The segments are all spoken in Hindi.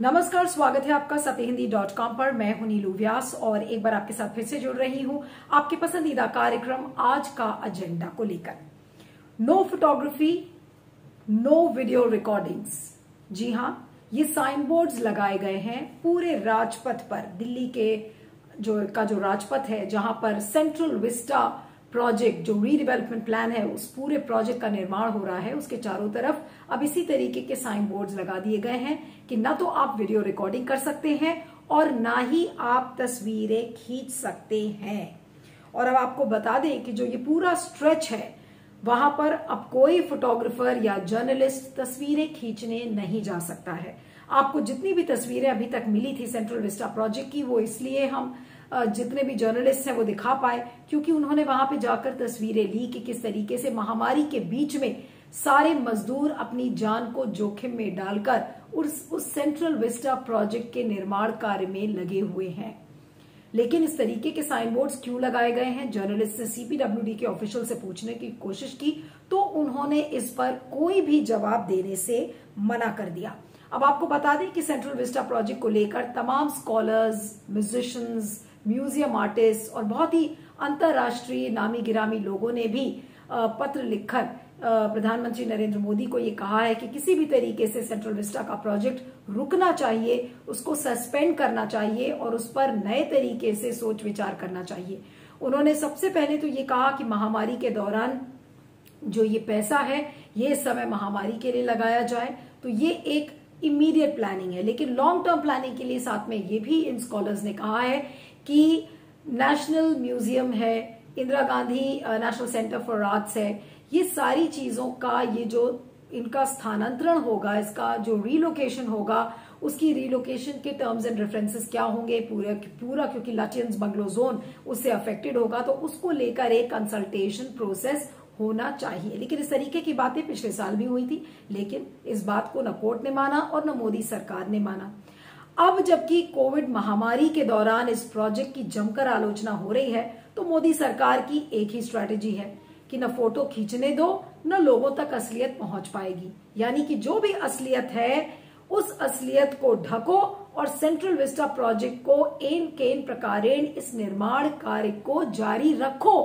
नमस्कार, स्वागत है आपका सत्यहिंदी.com पर। मैं हूं नीलू व्यास और एक बार आपके साथ फिर से जुड़ रही हूं आपके पसंदीदा कार्यक्रम आज का एजेंडा को लेकर। No photography, no video recordings. जी हां, ये साइन बोर्ड्स लगाए गए हैं पूरे राजपथ पर। दिल्ली के जो राजपथ है, जहां पर सेंट्रल विस्टा प्रोजेक्ट जो रीडेवलपमेंट प्लान है, उस पूरे प्रोजेक्ट का निर्माण हो रहा है, उसके चारों तरफ अब इसी तरीके के साइन बोर्ड्स लगा दिए गए हैं कि ना तो आप वीडियो रिकॉर्डिंग कर सकते हैं और ना ही आप तस्वीरें खींच सकते हैं। और अब आपको बता दें कि जो ये पूरा स्ट्रेच है, वहां पर अब कोई फोटोग्राफर या जर्नलिस्ट तस्वीरें खींचने नहीं जा सकता है। आपको जितनी भी तस्वीरें अभी तक मिली थी सेंट्रल विस्टा प्रोजेक्ट की, वो इसलिए हम जितने भी जर्नलिस्ट हैं वो दिखा पाए क्योंकि उन्होंने वहां पे जाकर तस्वीरें ली कि किस तरीके से महामारी के बीच में सारे मजदूर अपनी जान को जोखिम में डालकर उस सेंट्रल विस्टा प्रोजेक्ट के निर्माण कार्य में लगे हुए हैं। लेकिन इस तरीके के साइन बोर्ड्स क्यों लगाए गए हैं? जर्नलिस्ट ने सीपीडब्ल्यूडी के ऑफिशियल से पूछने की कोशिश की तो उन्होंने इस पर कोई भी जवाब देने से मना कर दिया। अब आपको बता दें कि सेंट्रल विस्टा प्रोजेक्ट को लेकर तमाम स्कॉलर्स, म्यूजिशियंस, म्यूजियम आर्टिस्ट और बहुत ही अंतर्राष्ट्रीय नामी गिरामी लोगों ने भी पत्र लिखकर प्रधानमंत्री नरेंद्र मोदी को ये कहा है कि किसी भी तरीके से सेंट्रल विस्टा का प्रोजेक्ट रुकना चाहिए, उसको सस्पेंड करना चाहिए और उस पर नए तरीके से सोच विचार करना चाहिए। उन्होंने सबसे पहले तो ये कहा कि महामारी के दौरान जो ये पैसा है, ये इस समय महामारी के लिए लगाया जाए, तो ये एक इमीडिएट प्लानिंग है। लेकिन लॉन्ग टर्म प्लानिंग के लिए साथ में ये भी इन स्कॉलर्स ने कहा है कि नेशनल म्यूजियम है, Indira Gandhi national centre for arts है, ये सारी चीजों का ये जो इनका स्थानांतरण होगा, इसका जो रीलोकेशन होगा, उसकी रीलोकेशन के टर्म्स एंड रेफरेंसेस क्या होंगे पूरा क्योंकि लटियंस बंगलो जोन उससे अफेक्टेड होगा, तो उसको लेकर एक कंसल्टेशन प्रोसेस होना चाहिए। लेकिन इस तरीके की बातें पिछले साल भी हुई थी, लेकिन इस बात को न कोर्ट ने माना और न मोदी सरकार ने माना। अब जबकि कोविड महामारी के दौरान इस प्रोजेक्ट की जमकर आलोचना हो रही है, तो मोदी सरकार की एक ही स्ट्रैटेजी है कि न फोटो खींचने दो, न लोगों तक असलियत पहुंच पाएगी। यानी कि जो भी असलियत है, उस असलियत को ढको और सेंट्रल विस्टा प्रोजेक्ट को एन केन प्रकारेण इस निर्माण कार्य को जारी रखो।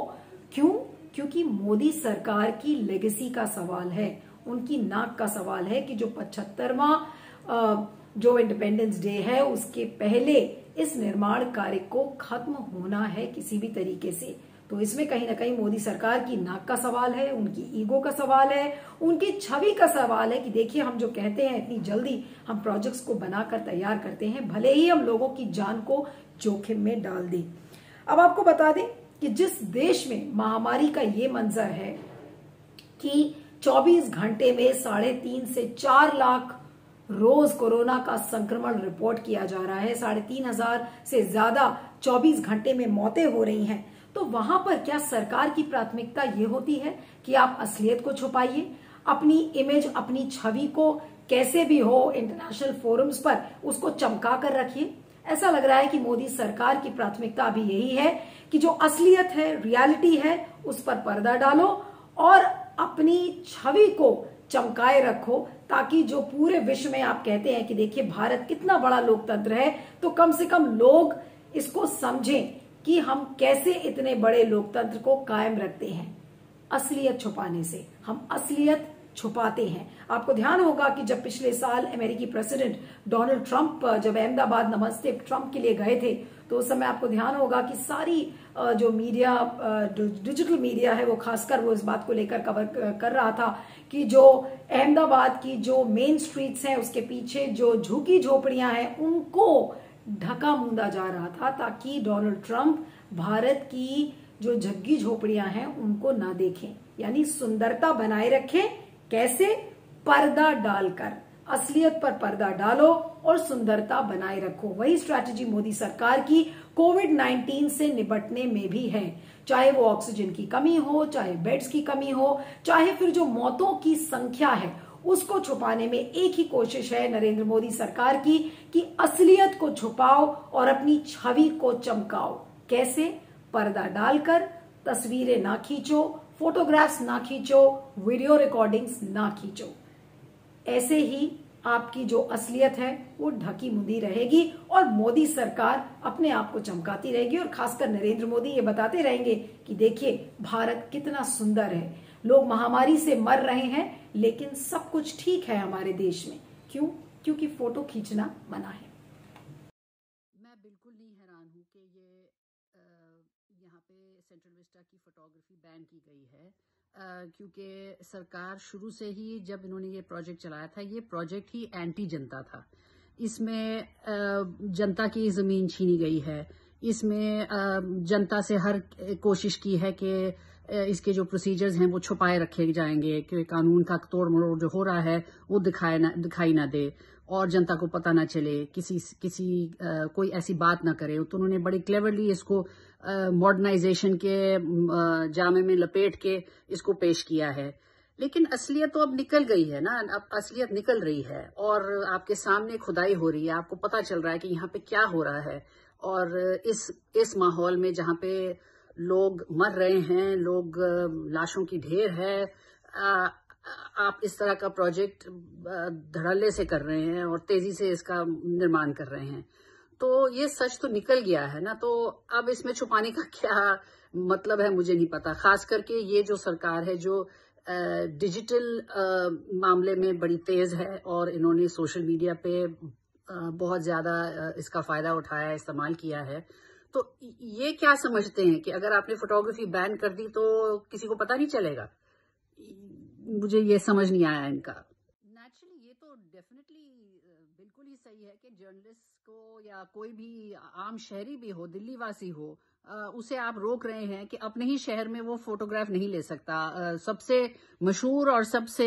क्यों? क्योंकि मोदी सरकार की लेगेसी का सवाल है, उनकी नाक का सवाल है कि जो 75वां जो इंडिपेंडेंस डे है, उसके पहले इस निर्माण कार्य को खत्म होना है किसी भी तरीके से। तो इसमें कहीं ना कहीं मोदी सरकार की नाक का सवाल है, उनकी ईगो का सवाल है, उनकी छवि का सवाल है कि देखिए, हम जो कहते हैं इतनी जल्दी हम प्रोजेक्ट्स को बनाकर तैयार करते हैं, भले ही हम लोगों की जान को जोखिम में डाल दें। अब आपको बता दें कि जिस देश में महामारी का ये मंजर है कि 24 घंटे में 3.5 से 4 लाख रोज कोरोना का संक्रमण रिपोर्ट किया जा रहा है, 3,500 से ज्यादा 24 घंटे में मौतें हो रही हैं, तो वहां पर क्या सरकार की प्राथमिकता ये होती है कि आप असलियत को छुपाइए, अपनी इमेज, अपनी छवि को कैसे भी हो इंटरनेशनल फोरम्स पर उसको चमका कर रखिए? ऐसा लग रहा है कि मोदी सरकार की प्राथमिकता अभी यही है कि जो असलियत है, रियलिटी है, उस पर पर्दा डालो और अपनी छवि को चमकाए रखो, ताकि जो पूरे विश्व में आप कहते हैं कि देखिए भारत कितना बड़ा लोकतंत्र है, तो कम से कम लोग इसको समझें कि हम कैसे इतने बड़े लोकतंत्र को कायम रखते हैं। असलियत छुपाने से हम असलियत छुपाते हैं। आपको ध्यान होगा कि जब पिछले साल अमेरिकी प्रेसिडेंट डोनाल्ड ट्रंप जब अहमदाबाद नमस्ते ट्रंप के लिए गए थे, तो उस समय आपको ध्यान होगा कि सारी जो मीडिया, डिजिटल मीडिया है, वो खासकर वो इस बात को लेकर कवर कर रहा था कि जो अहमदाबाद की जो मेन स्ट्रीट्स हैं, उसके पीछे जो झुकी झोपड़ियां हैं, उनको ढका मूंदा जा रहा था ताकि डोनाल्ड ट्रंप भारत की जो झग्गी झोपड़ियां हैं उनको ना देखें। यानी सुंदरता बनाए रखें। कैसे? पर्दा डालकर। असलियत पर पर्दा डालो और सुंदरता बनाए रखो। वही स्ट्रैटेजी मोदी सरकार की कोविड-19 से निपटने में भी है। चाहे वो ऑक्सीजन की कमी हो, चाहे बेड्स की कमी हो, चाहे फिर जो मौतों की संख्या है उसको छुपाने में एक ही कोशिश है नरेंद्र मोदी सरकार की कि असलियत को छुपाओ और अपनी छवि को चमकाओ। कैसे? पर्दा डालकर, तस्वीरें ना खींचो, फोटोग्राफ्स ना खींचो, वीडियो रिकॉर्डिंग्स ना खींचो। ऐसे ही आपकी जो असलियत है वो ढकी मुंदी रहेगी और मोदी सरकार अपने आप को चमकाती रहेगी और खासकर नरेंद्र मोदी ये बताते रहेंगे कि देखिए भारत कितना सुंदर है, लोग महामारी से मर रहे हैं लेकिन सब कुछ ठीक है हमारे देश में। क्यों? क्योंकि फोटो खींचना मना है। मैं बिल्कुल नहीं हैरान हूँ कि ये यहाँ पे सेंट्रल विस्टा की फोटोग्राफी बैन की गई है, क्योंकि सरकार शुरू से ही जब इन्होंने ये प्रोजेक्ट चलाया था, ये प्रोजेक्ट ही एंटी जनता था। इसमें जनता की ज़मीन छीनी गई है, इसमें जनता से हर कोशिश की है कि इसके जो प्रोसीजर्स हैं वो छुपाए रखे जाएंगे, कि कानून का तोड़ मरोड़ जो हो रहा है वो दिखाई ना दे और जनता को पता ना चले, कोई ऐसी बात ना करे। तो उन्होंने बड़ी क्लेवरली इसको मॉडर्नाइजेशन के जामे में लपेट के इसको पेश किया है। लेकिन असलियत तो अब निकल गई है ना, अब असलियत निकल रही है और आपके सामने खुदाई हो रही है, आपको पता चल रहा है कि यहाँ पे क्या हो रहा है। और इस माहौल में जहाँ पे लोग मर रहे हैं, लोग लाशों की ढेर है, आप इस तरह का प्रोजेक्ट धड़ल्ले से कर रहे हैं और तेजी से इसका निर्माण कर रहे हैं, तो ये सच तो निकल गया है ना। तो अब इसमें छुपाने का क्या मतलब है मुझे नहीं पता। खास करके ये जो सरकार है जो डिजिटल मामले में बड़ी तेज है और इन्होंने सोशल मीडिया पे बहुत ज्यादा इसका फायदा उठाया, इस्तेमाल किया है। तो ये क्या समझते हैं कि अगर आपने फोटोग्राफी बैन कर दी तो किसी को पता नहीं चलेगा? मुझे ये समझ नहीं आया इनका। नेचुरली ये तो डेफिनेटली बिल्कुल ही सही है कि जर्नलिस्ट को या कोई भी आम शहरी भी हो, दिल्ली वासी हो, उसे आप रोक रहे हैं कि अपने ही शहर में वो फोटोग्राफ नहीं ले सकता। सबसे मशहूर और सबसे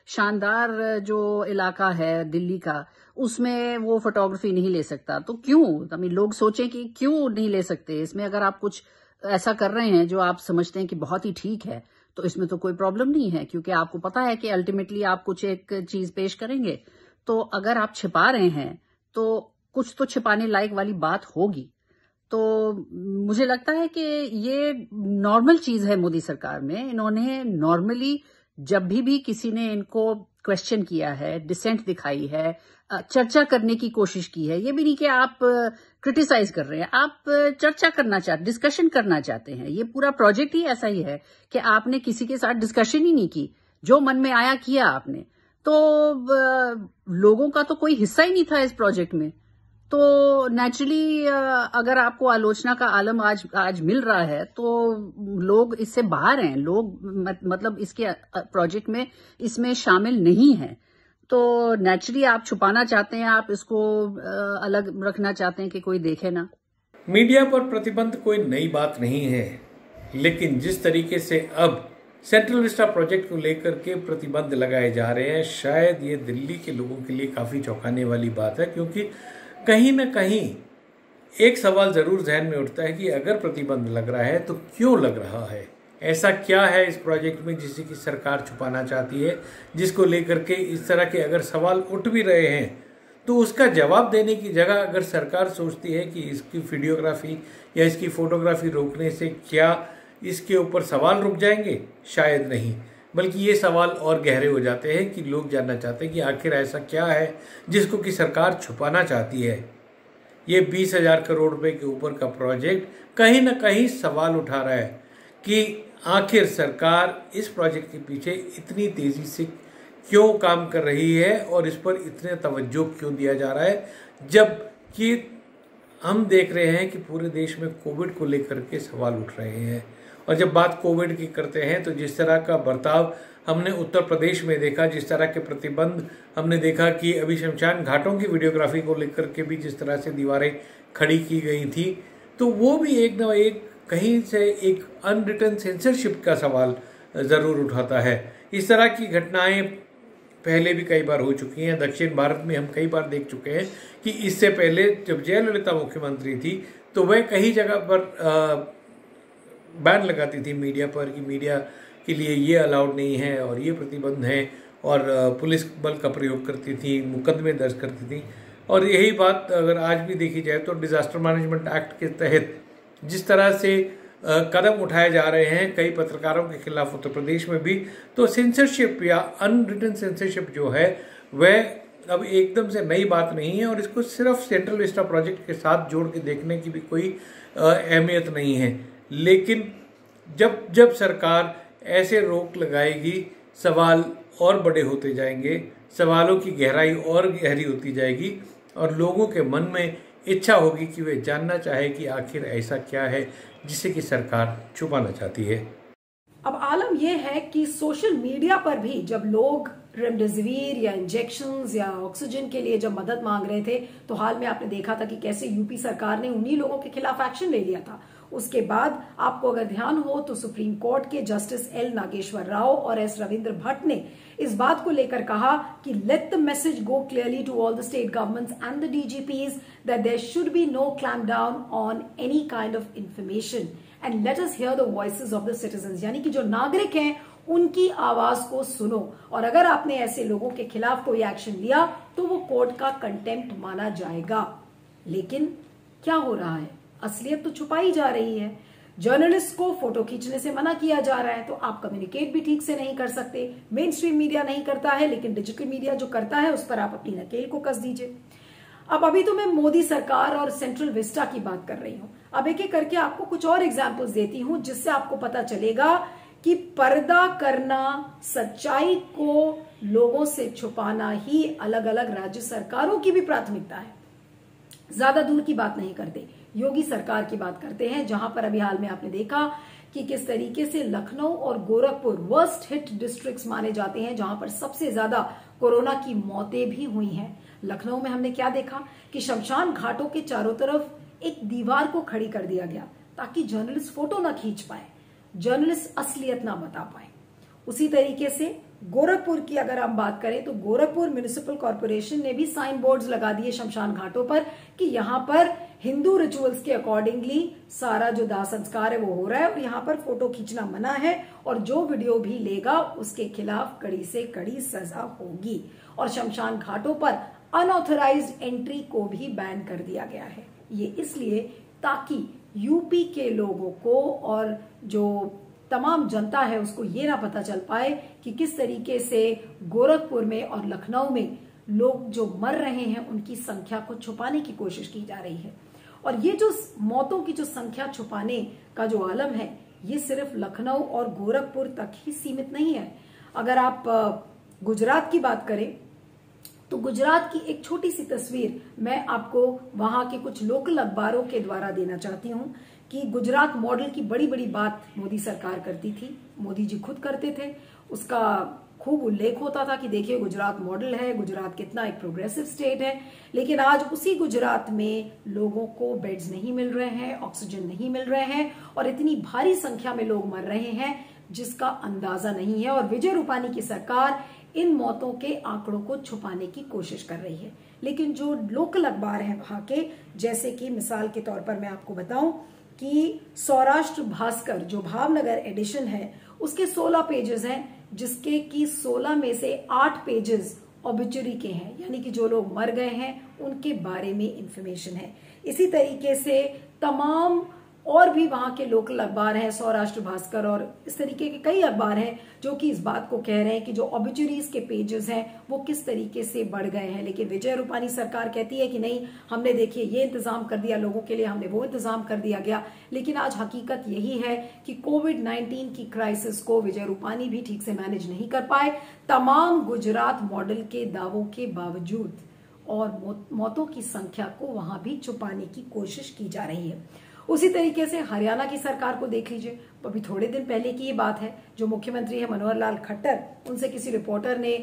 शानदार जो इलाका है दिल्ली का, उसमें वो फोटोग्राफी नहीं ले सकता। तो क्यों? लोग सोचें कि क्यों नहीं ले सकते। इसमें अगर आप कुछ ऐसा कर रहे हैं जो आप समझते हैं कि बहुत ही ठीक है, तो इसमें तो कोई प्रॉब्लम नहीं है, क्योंकि आपको पता है कि अल्टीमेटली आप कुछ एक चीज पेश करेंगे। तो अगर आप छिपा रहे हैं तो कुछ तो छिपाने लायक वाली बात होगी। तो मुझे लगता है कि ये नॉर्मल चीज है मोदी सरकार में। इन्होंने नॉर्मली जब भी किसी ने इनको क्वेश्चन किया है, डिसेंट दिखाई है, चर्चा करने की कोशिश की है, ये भी नहीं कि आप क्रिटिसाइज कर रहे हैं, आप चर्चा करना चाहते, डिस्कशन करना चाहते हैं। ये पूरा प्रोजेक्ट ही ऐसा ही है कि आपने किसी के साथ डिस्कशन ही नहीं की, जो मन में आया किया आपने। तो लोगों का तो कोई हिस्सा ही नहीं था इस प्रोजेक्ट में। तो नेचुरली अगर आपको आलोचना का आलम आज मिल रहा है तो लोग इससे बाहर हैं, लोग मतलब इसके प्रोजेक्ट में इसमें शामिल नहीं हैं। तो नेचुरली आप छुपाना चाहते हैं, आप इसको अलग रखना चाहते हैं कि कोई देखे ना। मीडिया पर प्रतिबंध कोई नई बात नहीं है, लेकिन जिस तरीके से अब सेंट्रल विस्टा प्रोजेक्ट को लेकर के प्रतिबंध लगाए जा रहे हैं, शायद ये दिल्ली के लोगों के लिए काफी चौंकाने वाली बात है। क्योंकि कहीं ना कहीं एक सवाल जरूर जहन में उठता है कि अगर प्रतिबंध लग रहा है तो क्यों लग रहा है, ऐसा क्या है इस प्रोजेक्ट में जिसे कि सरकार छुपाना चाहती है, जिसको लेकर के इस तरह के अगर सवाल उठ भी रहे हैं तो उसका जवाब देने की जगह अगर सरकार सोचती है कि इसकी वीडियोग्राफी या इसकी फोटोग्राफी रोकने से क्या इसके ऊपर सवाल रुक जाएंगे, शायद नहीं, बल्कि ये सवाल और गहरे हो जाते हैं कि लोग जानना चाहते हैं कि आखिर ऐसा क्या है जिसको कि सरकार छुपाना चाहती है। ये 20,000 करोड़ रुपए के ऊपर का प्रोजेक्ट कहीं ना कहीं सवाल उठा रहा है कि आखिर सरकार इस प्रोजेक्ट के पीछे इतनी तेजी से क्यों काम कर रही है और इस पर इतने तवज्जो क्यों दिया जा रहा है, जबकि हम देख रहे हैं कि पूरे देश में कोविड को लेकर के सवाल उठ रहे हैं। और जब बात कोविड की करते हैं तो जिस तरह का बर्ताव हमने उत्तर प्रदेश में देखा, जिस तरह के प्रतिबंध हमने देखा कि अभी शमशान घाटों की वीडियोग्राफी को लेकर के भी जिस तरह से दीवारें खड़ी की गई थी, तो वो भी एक न एक कहीं से एक अनरिटन सेंसरशिप का सवाल ज़रूर उठाता है। इस तरह की घटनाएं पहले भी कई बार हो चुकी हैं। दक्षिण भारत में हम कई बार देख चुके हैं कि इससे पहले जब जयललिता मुख्यमंत्री थी तो वह कई जगह पर बैन लगाती थी मीडिया पर कि मीडिया के लिए ये अलाउड नहीं है और ये प्रतिबंध है, और पुलिस बल का प्रयोग करती थी, मुकदमे दर्ज करती थी। और यही बात अगर आज भी देखी जाए तो डिजास्टर मैनेजमेंट एक्ट के तहत जिस तरह से कदम उठाए जा रहे हैं कई पत्रकारों के खिलाफ उत्तर प्रदेश में भी, तो सेंसरशिप या अनरिटन सेंसरशिप जो है वह अब एकदम से नई बात नहीं है और इसको सिर्फ सेंट्रल विस्टा प्रोजेक्ट के साथ जोड़ के देखने की भी कोई अहमियत नहीं है। लेकिन जब जब सरकार ऐसे रोक लगाएगी, सवाल और बड़े होते जाएंगे, सवालों की गहराई और गहरी होती जाएगी और लोगों के मन में इच्छा होगी कि वे जानना चाहे कि आखिर ऐसा क्या है जिसे कि सरकार छुपाना चाहती है। अब आलम यह है कि सोशल मीडिया पर भी जब लोग रेमडेसिविर या इंजेक्शंस या ऑक्सीजन के लिए जब मदद मांग रहे थे, तो हाल में आपने देखा था कि कैसे यूपी सरकार ने उन्हीं लोगों के खिलाफ एक्शन ले लिया था। उसके बाद आपको अगर ध्यान हो तो सुप्रीम कोर्ट के जस्टिस एल नागेश्वर राव और एस रविंद्र भट्ट ने इस बात को लेकर कहा कि let the message go clearly to all the state governments and the DGPs that there should be no clamp down on any kind of information and let us hear the voices of the citizens. यानी कि जो नागरिक हैं उनकी आवाज को सुनो, और अगर आपने ऐसे लोगों के खिलाफ कोई एक्शन लिया तो वो कोर्ट का कंटेम्प्ट माना जाएगा। लेकिन क्या हो रहा है? असलियत तो छुपाई जा रही है। जर्नलिस्ट को फोटो खींचने से मना किया जा रहा है, तो आप कम्युनिकेट भी ठीक से नहीं कर सकते। मेन स्ट्रीम मीडिया नहीं करता है, लेकिन डिजिटल मीडिया जो करता है उस पर आप अपनी नकेल को कस दीजिए। अब अभी तो मैं मोदी सरकार और सेंट्रल विस्टा की बात कर रही हूं। अब एक एक करके आपको कुछ और एग्जाम्पल्स देती हूं जिससे आपको पता चलेगा कि पर्दा करना, सच्चाई को लोगों से छुपाना ही अलग अलग राज्य सरकारों की भी प्राथमिकता है। ज्यादा दूर की बात नहीं करते, योगी सरकार की बात करते हैं, जहां पर अभी हाल में आपने देखा कि किस तरीके से लखनऊ और गोरखपुर वर्स्ट हिट डिस्ट्रिक्ट्स माने जाते हैं, जहां पर सबसे ज्यादा कोरोना की मौतें भी हुई हैं। लखनऊ में हमने क्या देखा कि शमशान घाटों के चारों तरफ एक दीवार को खड़ी कर दिया गया ताकि जर्नलिस्ट फोटो ना खींच पाए, जर्नलिस्ट असलियत ना बता पाए। उसी तरीके से गोरखपुर की अगर हम बात करें तो गोरखपुर म्युनिसिपल कॉर्पोरेशन ने भी साइन बोर्ड्स लगा दिए शमशान घाटों पर कि यहां पर हिंदू रिचुअल्स के अकॉर्डिंगली सारा जो दाह संस्कार है वो हो रहा है और यहां पर फोटो खींचना मना है, और जो वीडियो भी लेगा उसके खिलाफ कड़ी से कड़ी सजा होगी। और शमशान घाटों पर अनऑथराइज्ड एंट्री को भी बैन कर दिया गया है। ये इसलिए ताकि यूपी के लोगों को और जो तमाम जनता है उसको ये ना पता चल पाए कि किस तरीके से गोरखपुर में और लखनऊ में लोग जो मर रहे हैं उनकी संख्या को छुपाने की कोशिश की जा रही है। और ये जो मौतों की जो संख्या छुपाने का जो आलम है, ये सिर्फ लखनऊ और गोरखपुर तक ही सीमित नहीं है। अगर आप गुजरात की बात करें तो गुजरात की एक छोटी सी तस्वीर मैं आपको वहां के कुछ लोकल अखबारों के द्वारा देना चाहती हूं कि गुजरात मॉडल की बड़ी बड़ी बात मोदी सरकार करती थी, मोदी जी खुद करते थे। उसका खूब उल्लेख होता था कि देखिए गुजरात मॉडल है, गुजरात कितना एक प्रोग्रेसिव स्टेट है। लेकिन आज उसी गुजरात में लोगों को बेड्स नहीं मिल रहे हैं, ऑक्सीजन नहीं मिल रहे हैं और इतनी भारी संख्या में लोग मर रहे हैं जिसका अंदाजा नहीं है। और विजय रूपानी की सरकार इन मौतों के आंकड़ों को छुपाने की कोशिश कर रही है। लेकिन जो लोकल अखबार हैं वहां के, जैसे कि मिसाल के तौर पर मैं आपको बताऊं कि सौराष्ट्र भास्कर जो भावनगर एडिशन है उसके 16 पेजेस हैं, जिसके कि 16 में से 8 पेजेस ऑबिचुरी के हैं, यानी कि जो लोग मर गए हैं उनके बारे में इंफॉर्मेशन है। इसी तरीके से तमाम और भी वहां के लोकल अखबार हैं, सौराष्ट्र भास्कर और इस तरीके के कई अखबार हैं जो कि इस बात को कह रहे हैं कि जो ऑबिचुरीज के पेजेस हैं वो किस तरीके से बढ़ गए हैं। लेकिन विजय रूपानी सरकार कहती है कि नहीं, हमने देखिए ये इंतजाम कर दिया लोगों के लिए, हमने वो इंतजाम कर दिया गया। लेकिन आज हकीकत यही है कि कोविड-19 की क्राइसिस को विजय रूपानी भी ठीक से मैनेज नहीं कर पाए, तमाम गुजरात मॉडल के दावों के बावजूद, और मौतों की संख्या को वहां भी छुपाने की कोशिश की जा रही है। उसी तरीके से हरियाणा की सरकार को देख लीजिए। अभी थोड़े दिन पहले की ये बात है, जो मुख्यमंत्री है मनोहर लाल खट्टर, उनसे किसी रिपोर्टर ने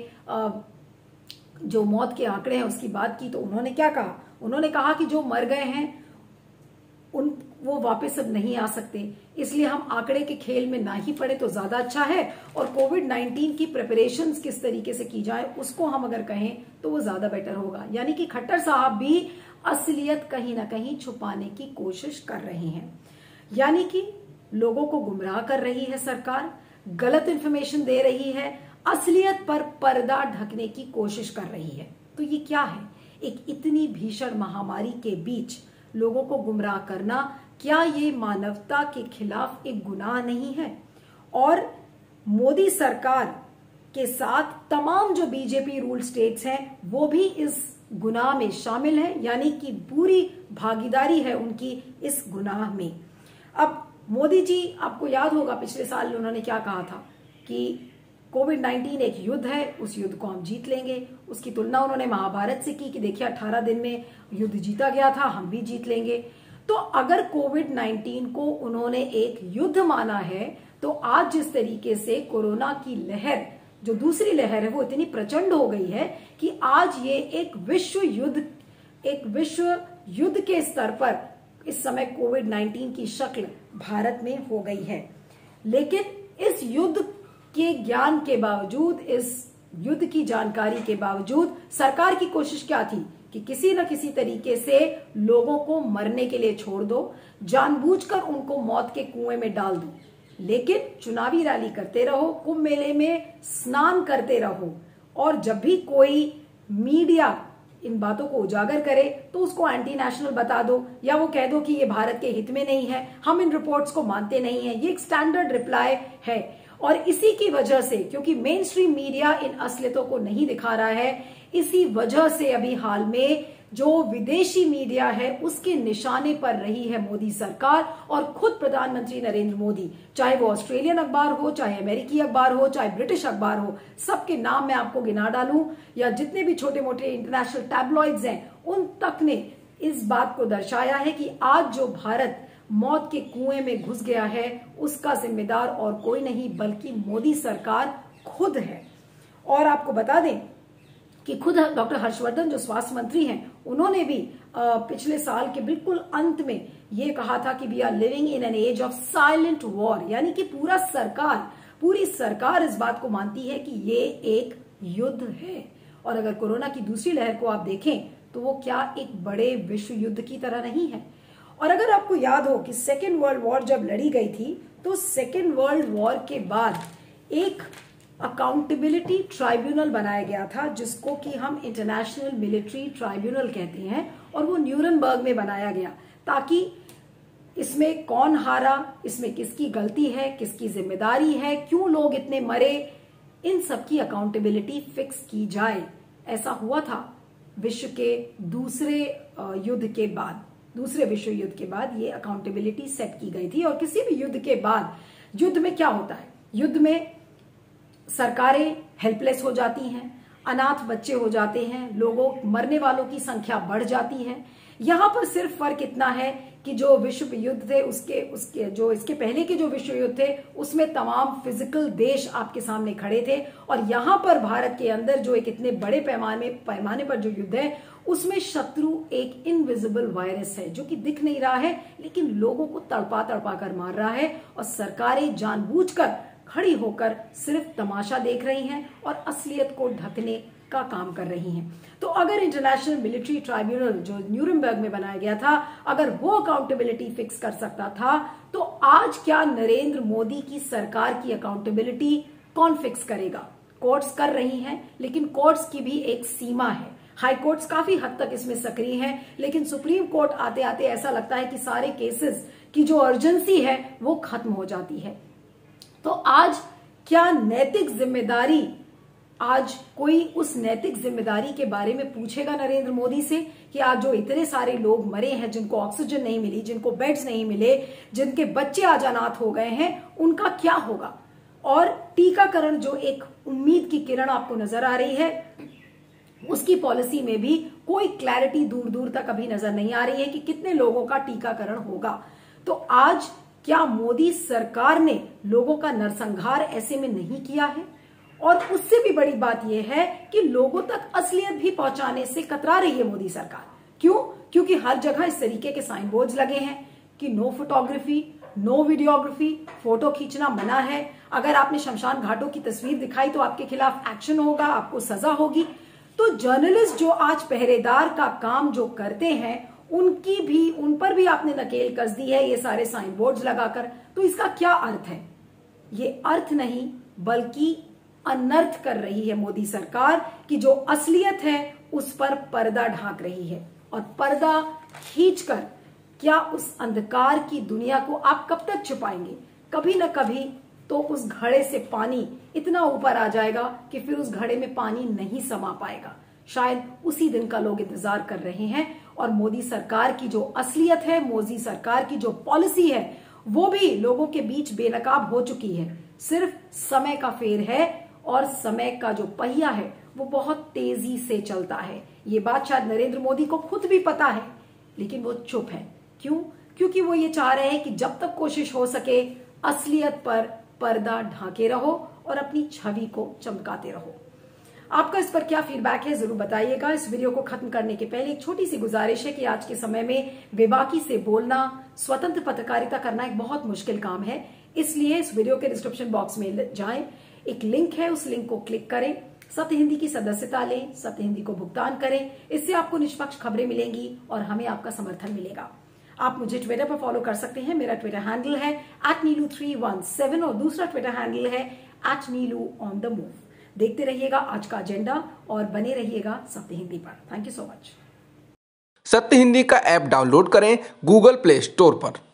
जो मौत के आंकड़े हैं उसकी बात की, तो उन्होंने क्या कहा? उन्होंने कहा कि जो मर गए हैं वो वापस अब नहीं आ सकते, इसलिए हम आंकड़े के खेल में ना ही पड़े तो ज्यादा अच्छा है, और कोविड-19 की प्रिपरेशंस किस तरीके से की जाए उसको हम अगर कहें तो वो ज्यादा बेटर होगा। यानी कि खट्टर साहब भी असलियत कहीं ना कहीं छुपाने की कोशिश कर रहे हैं। यानी कि लोगों को गुमराह कर रही है सरकार, गलत इंफॉर्मेशन दे रही है, असलियत पर पर्दा ढकने की कोशिश कर रही है। तो ये क्या है? एक इतनी भीषण महामारी के बीच लोगों को गुमराह करना, क्या ये मानवता के खिलाफ एक गुनाह नहीं है? और मोदी सरकार के साथ तमाम जो बीजेपी रूल स्टेट्स हैं वो भी इस गुनाह में शामिल हैं, यानी कि पूरी भागीदारी है उनकी इस गुनाह में। अब मोदी जी, आपको याद होगा पिछले साल उन्होंने क्या कहा था कि कोविड-19 एक युद्ध है, उस युद्ध को हम जीत लेंगे। उसकी तुलना उन्होंने महाभारत से की कि देखिए 18 दिन में युद्ध जीता गया था, हम भी जीत लेंगे। तो अगर कोविड-19 को उन्होंने एक युद्ध माना है, तो आज जिस तरीके से कोरोना की लहर, जो दूसरी लहर है, वो इतनी प्रचंड हो गई है कि आज ये एक विश्व युद्ध के स्तर पर इस समय कोविड-19 की शक्ल भारत में हो गई है। लेकिन इस युद्ध के ज्ञान के बावजूद, इस युद्ध की जानकारी के बावजूद सरकार की कोशिश क्या थी कि किसी न किसी तरीके से लोगों को मरने के लिए छोड़ दो, जानबूझकर उनको मौत के कुएं में डाल दो। लेकिन चुनावी रैली करते रहो, कुंभ मेले में स्नान करते रहो, और जब भी कोई मीडिया इन बातों को उजागर करे तो उसको एंटी नेशनल बता दो, या वो कह दो कि ये भारत के हित में नहीं है, हम इन रिपोर्ट्स को मानते नहीं है। ये एक स्टैंडर्ड रिप्लाई है। और इसी की वजह से, क्योंकि मेन स्ट्रीम मीडिया इन असलियतों को नहीं दिखा रहा है, इसी वजह से अभी हाल में जो विदेशी मीडिया है उसके निशाने पर रही है मोदी सरकार और खुद प्रधानमंत्री नरेंद्र मोदी। चाहे वो ऑस्ट्रेलियन अखबार हो, चाहे अमेरिकी अखबार हो, चाहे ब्रिटिश अखबार हो, सबके नाम मैं आपको गिना डालूं, या जितने भी छोटे मोटे इंटरनेशनल टैबलॉइड्स हैं, उन तक ने इस बात को दर्शाया है कि आज जो भारत मौत के कुएं में घुस गया है उसका जिम्मेदार और कोई नहीं बल्कि मोदी सरकार खुद है। और आपको बता दें कि खुद डॉक्टर हर्षवर्धन जो स्वास्थ्य मंत्री हैं, उन्होंने भी पिछले साल के बिल्कुल अंत में ये कहा था कि we are living in an age of silent war, यानी कि पूरी सरकार इस बात को मानती है कि ये एक युद्ध है। और अगर कोरोना की दूसरी लहर को आप देखें तो वो क्या एक बड़े विश्व युद्ध की तरह नहीं है। और अगर आपको याद हो कि सेकेंड वर्ल्ड वॉर जब लड़ी गई थी, तो सेकेंड वर्ल्ड वॉर के बाद एक अकाउंटेबिलिटी ट्राइब्यूनल बनाया गया था, जिसको कि हम इंटरनेशनल मिलिट्री ट्राइब्यूनल कहते हैं, और वो न्यूरनबर्ग में बनाया गया ताकि इसमें कौन हारा, इसमें किसकी गलती है, किसकी जिम्मेदारी है, क्यों लोग इतने मरे, इन सब की अकाउंटेबिलिटी फिक्स की जाए। ऐसा हुआ था विश्व के दूसरे विश्व युद्ध के बाद ये अकाउंटेबिलिटी सेट की गई थी। और किसी भी युद्ध के बाद, युद्ध में क्या होता है, युद्ध में सरकारें हेल्पलेस हो जाती हैं, अनाथ बच्चे हो जाते हैं, मरने वालों की संख्या बढ़ जाती है। यहां पर सिर्फ फर्क इतना है कि जो विश्व युद्ध थे इसके पहले के जो विश्व युद्ध थे उसमें तमाम फिजिकल देश आपके सामने खड़े थे, और यहां पर भारत के अंदर जो एक इतने बड़े पैमाने पर जो युद्ध है उसमें शत्रु एक इनविजिबल वायरस है जो कि दिख नहीं रहा है लेकिन लोगों को तड़पा कर मार रहा है, और सरकारें जानबूझकर खड़ी होकर सिर्फ तमाशा देख रही हैं और असलियत को ढकने का काम कर रही हैं। तो अगर इंटरनेशनल मिलिट्री ट्राइब्यूनल जो न्यूरनबर्ग में बनाया गया था, अगर वो अकाउंटेबिलिटी फिक्स कर सकता था, तो आज क्या नरेंद्र मोदी की सरकार की अकाउंटेबिलिटी कौन फिक्स करेगा? कोर्ट्स कर रही हैं, लेकिन कोर्ट्स की भी एक सीमा है। हाई कोर्ट्स काफी हद तक इसमें सक्रिय हैं, लेकिन सुप्रीम कोर्ट आते आते ऐसा लगता है कि सारे केसेस की जो अर्जेंसी है वो खत्म हो जाती है। तो आज क्या नैतिक जिम्मेदारी, आज कोई उस नैतिक जिम्मेदारी के बारे में पूछेगा नरेंद्र मोदी से कि आज जो इतने सारे लोग मरे हैं, जिनको ऑक्सीजन नहीं मिली, जिनको बेड्स नहीं मिले, जिनके बच्चे आज अनाथ हो गए हैं, उनका क्या होगा? और टीकाकरण जो एक उम्मीद की किरण आपको नजर आ रही है, उसकी पॉलिसी में भी कोई क्लैरिटी दूर दूर तक अभी नजर नहीं आ रही है कि कितने लोगों का टीकाकरण होगा। तो आज क्या मोदी सरकार ने लोगों का नरसंहार ऐसे में नहीं किया है? और उससे भी बड़ी बात यह है कि लोगों तक असलियत भी पहुंचाने से कतरा रही है मोदी सरकार। क्यों? क्योंकि हर जगह इस तरीके के साइन बोर्ड्स लगे हैं कि no photography, no videography, photo खींचना मना है। अगर आपने शमशान घाटों की तस्वीर दिखाई तो आपके खिलाफ एक्शन होगा, आपको सजा होगी। तो जर्नलिस्ट जो आज पहरेदार का काम जो करते हैं, उन पर भी आपने नकेल कस दी है ये सारे साइन बोर्ड्स लगाकर। तो इसका क्या अर्थ है? ये अर्थ नहीं बल्कि अनर्थ कर रही है मोदी सरकार कि जो असलियत है उस पर पर्दा ढांक रही है, और पर्दा खींचकर क्या उस अंधकार की दुनिया को आप कब तक छुपाएंगे? कभी न कभी तो उस घड़े से पानी इतना ऊपर आ जाएगा कि फिर उस घड़े में पानी नहीं समा पाएगा। शायद उसी दिन का लोग इंतजार कर रहे हैं और मोदी सरकार की जो असलियत है, मोदी सरकार की जो पॉलिसी है, वो भी लोगों के बीच बेनकाब हो चुकी है। सिर्फ समय का फेर है और समय का जो पहिया है वो बहुत तेजी से चलता है। ये बात शायद नरेंद्र मोदी को खुद भी पता है, लेकिन वो चुप है। क्यों? क्योंकि वो ये चाह रहे हैं कि जब तक कोशिश हो सके असलियत पर पर्दा ढांके रहो और अपनी छवि को चमकाते रहो। आपका इस पर क्या फीडबैक है जरूर बताइएगा। इस वीडियो को खत्म करने के पहले एक छोटी सी गुजारिश है कि आज के समय में बेबाकी से बोलना, स्वतंत्र पत्रकारिता करना एक बहुत मुश्किल काम है। इसलिए इस वीडियो के डिस्क्रिप्शन बॉक्स में जाएं, एक लिंक है, उस लिंक को क्लिक करें, सत्य हिंदी की सदस्यता लें, सत्य हिंदी को भुगतान करें। इससे आपको निष्पक्ष खबरें मिलेंगी और हमें आपका समर्थन मिलेगा। आप मुझे ट्विटर पर फॉलो कर सकते हैं। मेरा ट्विटर हैंडल है @नीलू317 और दूसरा ट्विटर हैंडल है @नीलूऑनदमूव। देखते रहिएगा आज का एजेंडा और बने रहिएगा सत्य हिंदी पर। Thank you so much. सत्य हिंदी का ऐप डाउनलोड करें गूगल प्ले स्टोर पर।